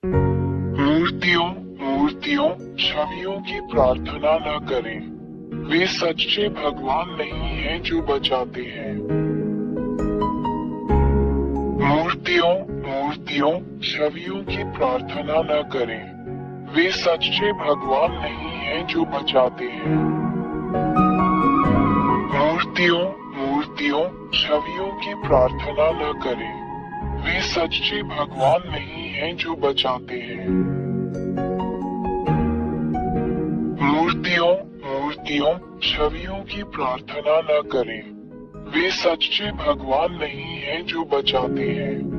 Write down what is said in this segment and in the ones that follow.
मूर्तियों मूर्तियों छवियों की प्रार्थना न करें। वे सच्चे भगवान नहीं हैं जो बचाते हैं। मूर्तियों मूर्तियों छवियों की प्रार्थना न करें। वे सच्चे भगवान नहीं हैं जो बचाते हैं। मूर्तियों मूर्तियों छवियों की प्रार्थना न करें। वे सच्चे भगवान नहीं हैं जो बचाते हैं। मूर्तियों मूर्तियों छवियों की प्रार्थना न करें। वे सच्चे भगवान नहीं हैं जो बचाते हैं।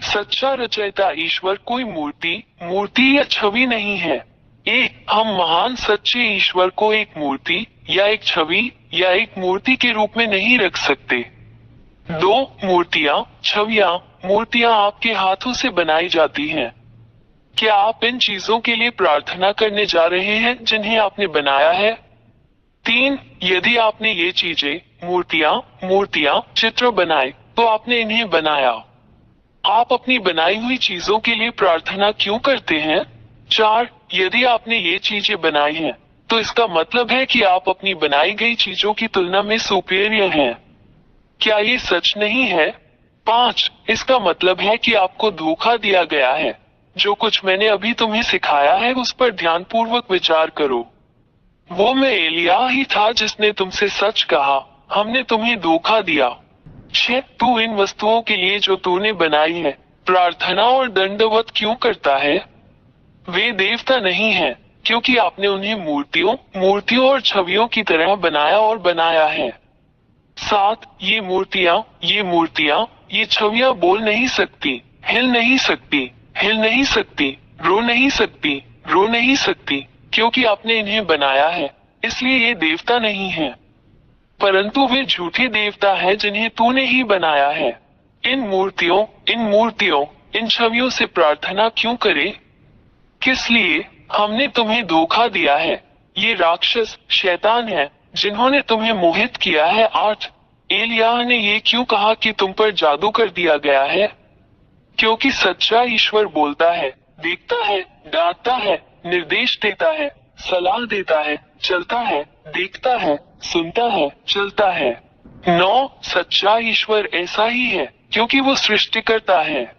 सच्चा रचयिता ईश्वर कोई मूर्ति या छवि नहीं है। हम महान सच्चे ईश्वर को एक मूर्ति या एक छवि या एक मूर्ति के रूप में नहीं रख सकते। दो मूर्तियां आपके हाथों से बनाई जाती हैं। क्या आप इन चीजों के लिए प्रार्थना करने जा रहे हैं जिन्हें आपने बनाया है? 3, यदि आपने ये चीजें मूर्तियां चित्र बनाए तो आपने इन्हें बनाया। आप अपनी बनाई हुई चीजों के लिए प्रार्थना क्यों करते हैं? 4, यदि आपने ये चीजें बनाई हैं तो इसका मतलब है कि आप अपनी बनाई गई चीजों की तुलना में सुपीरियर हैं। क्या ये सच नहीं है? 5, इसका मतलब है कि आपको धोखा दिया गया है। जो कुछ मैंने अभी तुम्हें सिखाया है उस पर ध्यानपूर्वक विचार करो। वो मैं एलिया ही था जिसने तुमसे सच कहा, हमने तुम्हें धोखा दिया। 6, तू इन वस्तुओं के लिए जो तूने बनाई है प्रार्थना और दंडवत क्यों करता है? वे देवता नहीं हैं, क्योंकि आपने उन्हें मूर्तियों और छवियों की तरह बनाया है। 7, ये मूर्तियां, ये छवियां बोल नहीं सकती, हिल नहीं सकती, रो नहीं सकती, क्योंकि आपने इन्हें बनाया है, इसलिए ये देवता नहीं है। परंतु वे झूठे देवता हैं जिन्हें तूने ही बनाया है। इन मूर्तियों, इन छवियों से प्रार्थना क्यों करें? किस लिए? हमने तुम्हें धोखा दिया है। ये राक्षस शैतान है जिन्होंने तुम्हें मोहित किया है। 8, एलिया ने ये क्यों कहा कि तुम पर जादू कर दिया गया है? क्योंकि सच्चा ईश्वर बोलता है, देखता है, डांटता है, निर्देश देता है, सलाह देता है, चलता है, देखता है, सुनता है, चलता है। 9, सच्चा ईश्वर ऐसा ही है क्योंकि वो सृष्टिकर्ता है।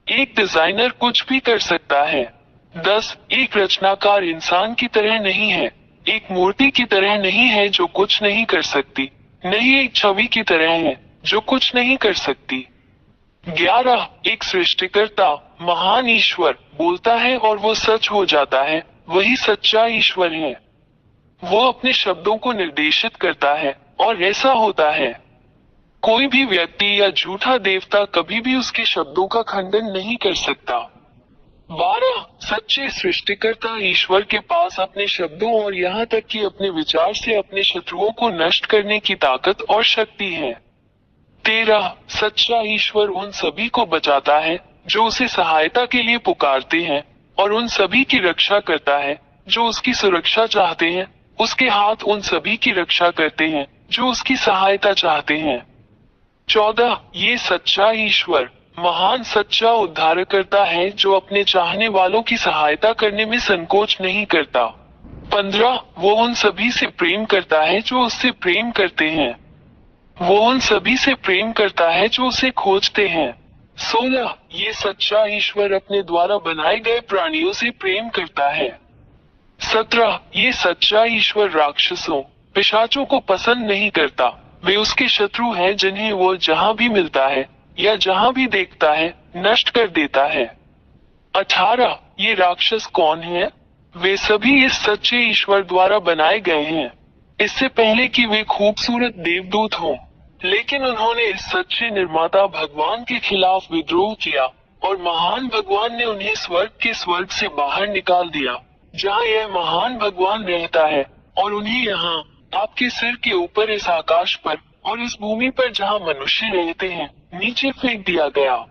एक डिजाइनर कुछ भी कर सकता है। 10, एक रचनाकार इंसान की तरह नहीं है, एक मूर्ति की तरह नहीं है जो कुछ नहीं कर सकती, नहीं एक छवि की तरह है जो कुछ नहीं कर सकती। 11, एक सृष्टिकर्ता महान ईश्वर बोलता है और वो सच हो जाता है, वही सच्चा ईश्वर है। वो अपने शब्दों को निर्देशित करता है और ऐसा होता है। कोई भी व्यक्ति या झूठा देवता कभी भी उसके शब्दों का खंडन नहीं कर सकता। 12, सच्चे सृष्टिकर्ता ईश्वर के पास अपने शब्दों और यहाँ तक कि अपने विचार से अपने शत्रुओं को नष्ट करने की ताकत और शक्ति है। 13, सच्चा ईश्वर उन सभी को बचाता है जो उसे सहायता के लिए पुकारते हैं और उन सभी की रक्षा करता है जो उसकी सुरक्षा चाहते हैं। उसके हाथ उन सभी की रक्षा करते हैं जो उसकी सहायता चाहते हैं। 14, ये सच्चा ईश्वर महान सच्चा उद्धारकर्ता है जो अपने चाहने वालों की सहायता करने में संकोच नहीं करता। 15, वो उन सभी से प्रेम करता है जो उससे प्रेम करते हैं। वो उन सभी से प्रेम करता है जो उसे खोजते हैं। 16, ये सच्चा ईश्वर अपने द्वारा बनाए गए प्राणियों से प्रेम करता है। 17, ये सच्चा ईश्वर राक्षसों पिशाचों को पसंद नहीं करता, वे उसके शत्रु हैं जिन्हें वो जहां भी मिलता है या जहां भी देखता है नष्ट कर देता है। 18, ये राक्षस कौन है? वे सभी इस सच्चे ईश्वर द्वारा बनाए गए हैं, इससे पहले कि वे खूबसूरत देवदूत हों। लेकिन उन्होंने इस सच्चे निर्माता भगवान के खिलाफ विद्रोह किया और महान भगवान ने उन्हें स्वर्ग से बाहर निकाल दिया जहां यह महान भगवान रहता है, और उन्हें यहाँ आपके सिर के ऊपर इस आकाश पर और इस भूमि पर जहां मनुष्य रहते हैं नीचे फेंक दिया गया।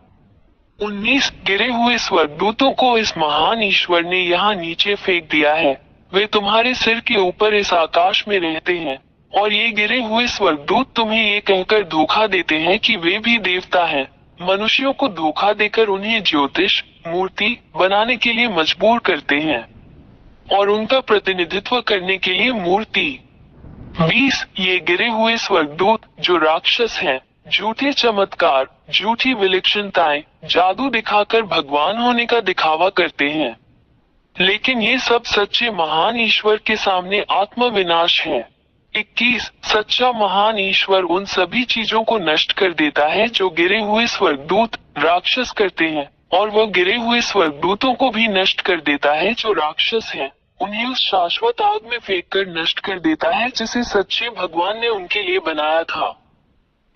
19 गिरे हुए स्वर्गदूतों को इस महान ईश्वर ने यहाँ नीचे फेंक दिया है। वे तुम्हारे सिर के ऊपर इस आकाश में रहते हैं और ये गिरे हुए स्वर्गदूत तुम्हें ये कहकर धोखा देते हैं कि वे भी देवता हैं, मनुष्यों को धोखा देकर उन्हें ज्योतिष मूर्ति बनाने के लिए मजबूर करते हैं और उनका प्रतिनिधित्व करने के लिए मूर्ति। 20 ये गिरे हुए स्वर्गदूत जो राक्षस हैं, झूठे चमत्कार, झूठी विलक्षणताएं, जादू दिखाकर भगवान होने का दिखावा करते हैं, लेकिन ये सब सच्चे महान ईश्वर के सामने आत्मविनाश है। 21 सच्चा महान ईश्वर उन सभी चीजों को नष्ट कर देता है जो गिरे हुए स्वर्गदूत राक्षस करते हैं, और वह गिरे हुए स्वर्गदूतों को भी नष्ट कर देता है जो राक्षस हैं, उन्हें उस शाश्वत आग में फेंक कर नष्ट कर देता है जिसे सच्चे भगवान ने उनके लिए बनाया था।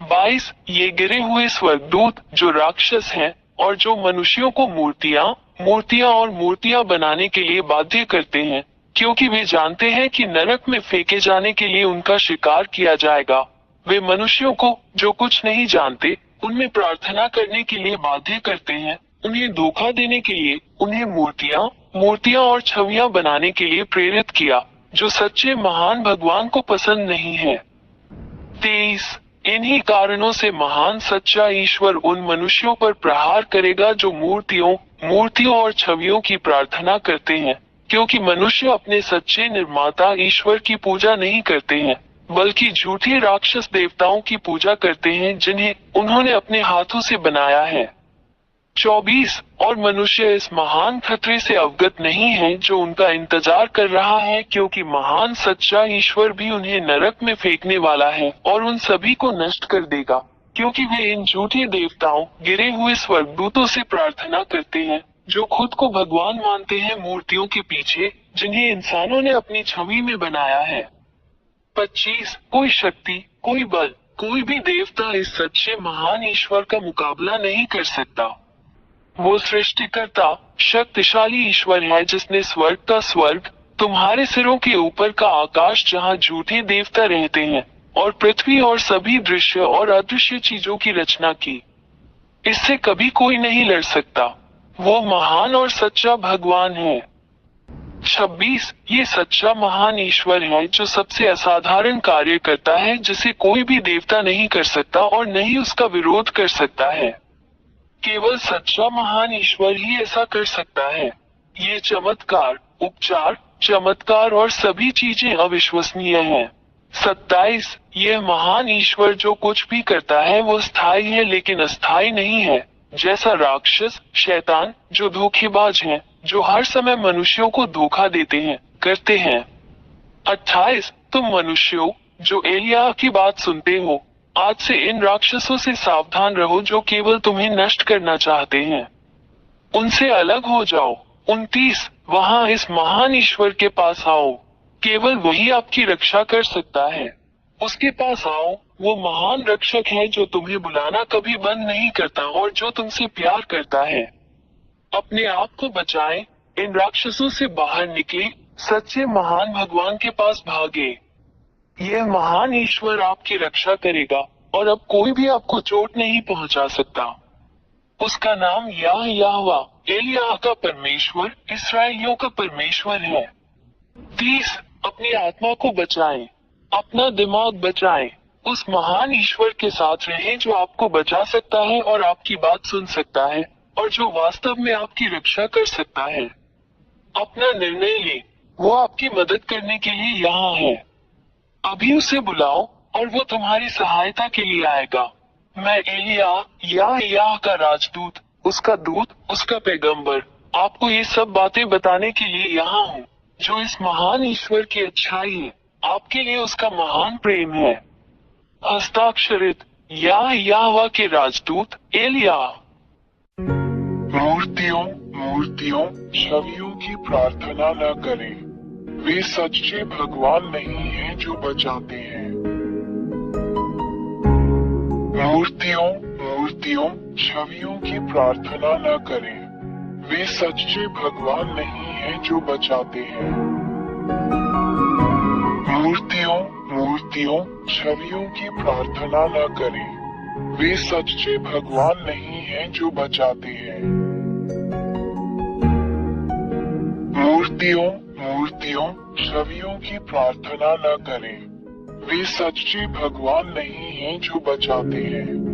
22 ये गिरे हुए स्वर्गदूत जो राक्षस हैं और जो मनुष्यों को मूर्तियां बनाने के लिए बाध्य करते हैं, क्योंकि वे जानते हैं कि नरक में फेंके जाने के लिए उनका शिकार किया जाएगा। वे मनुष्यों को जो कुछ नहीं जानते उनमें प्रार्थना करने के लिए बाध्य करते हैं, उन्हें धोखा देने के लिए उन्हें मूर्तियां और छवियां बनाने के लिए प्रेरित किया, जो सच्चे महान भगवान को पसंद नहीं है। 23 इन्हीं कारणों से महान सच्चा ईश्वर उन मनुष्यों पर प्रहार करेगा जो मूर्तियों और छवियों की प्रार्थना करते हैं, क्योंकि मनुष्य अपने सच्चे निर्माता ईश्वर की पूजा नहीं करते हैं, बल्कि झूठे राक्षस देवताओं की पूजा करते हैं जिन्हें उन्होंने अपने हाथों से बनाया है। 24 और मनुष्य इस महान खतरे से अवगत नहीं है जो उनका इंतजार कर रहा है, क्योंकि महान सच्चा ईश्वर भी उन्हें नरक में फेंकने वाला है और उन सभी को नष्ट कर देगा, क्योंकि वे इन झूठे देवताओं गिरे हुए स्वर्गदूतों से प्रार्थना करते हैं जो खुद को भगवान मानते हैं मूर्तियों के पीछे जिन्हें इंसानों ने अपनी छवि में बनाया है। 25 कोई शक्ति, कोई बल, कोई भी देवता इस सच्चे महान ईश्वर का मुकाबला नहीं कर सकता। वो सृष्टिकर्ता शक्तिशाली ईश्वर है जिसने स्वर्ग का स्वर्ग, तुम्हारे सिरों के ऊपर का आकाश जहाँ झूठे देवता रहते हैं, और पृथ्वी और सभी दृश्य और अदृश्य चीजों की रचना की। इससे कभी कोई नहीं लड़ सकता। वो महान और सच्चा भगवान है। 26 ये सच्चा महान ईश्वर है जो सबसे असाधारण कार्य करता है जिसे कोई भी देवता नहीं कर सकता और नहीं उसका विरोध कर सकता है। केवल सच्चा महान ईश्वर ही ऐसा कर सकता है। ये चमत्कार, उपचार, चमत्कार और सभी चीजें अविश्वसनीय हैं। 27 यह महान ईश्वर जो कुछ भी करता है वो स्थायी है लेकिन अस्थायी नहीं है, जैसा राक्षस, शैतान जो धोखेबाज हैं, जो हर समय मनुष्यों को धोखा देते हैं, करते हैं। 28 तुम मनुष्यों जो एलिया की बात सुनते हो, आज से इन राक्षसों से सावधान रहो जो केवल तुम्हें नष्ट करना चाहते हैं, उनसे अलग हो जाओ। 29 वहाँ इस महान ईश्वर के पास आओ, केवल वही आपकी रक्षा कर सकता है। उसके पास आओ, वो महान रक्षक है जो तुम्हें बुलाना कभी बंद नहीं करता और जो तुमसे प्यार करता है। अपने आप को बचाएं, इन राक्षसों से बाहर निकले, सच्चे महान भगवान के पास भागे। यह महान ईश्वर आपकी रक्षा करेगा और अब कोई भी आपको चोट नहीं पहुंचा सकता। उसका नाम यहोवा, एलिय्याह का परमेश्वर, इस्राएलियों का परमेश्वर है। 30 अपनी आत्मा को बचाएं, अपना दिमाग बचाएं, उस महान ईश्वर के साथ रहें जो आपको बचा सकता है और आपकी बात सुन सकता है और जो वास्तव में आपकी रक्षा कर सकता है। अपना निर्णय लें, वो आपकी मदद करने के लिए यहाँ है। अभी उसे बुलाओ और वो तुम्हारी सहायता के लिए आएगा। मैं एलिय्याह का राजदूत, उसका दूत, उसका पैगंबर, आपको ये सब बातें बताने के लिए यहाँ हूँ, जो इस महान ईश्वर की अच्छाई है, आपके लिए उसका महान प्रेम है। हस्ताक्षरित यहोवा के राजदूत एलिय्याह। मूर्तियों छवियों की प्रार्थना न करें, वे सच्चे भगवान नहीं हैं जो बचाते हैं। मूर्तियों छवियों की प्रार्थना न करें, वे सच्चे भगवान नहीं हैं जो बचाते हैं। मूर्तियों छवियों की प्रार्थना न करें, वे सच्चे भगवान नहीं हैं जो बचाते हैं। मूर्तियों छवियों की प्रार्थना न करें, वे सच्चे भगवान नहीं हैं जो बचाते हैं।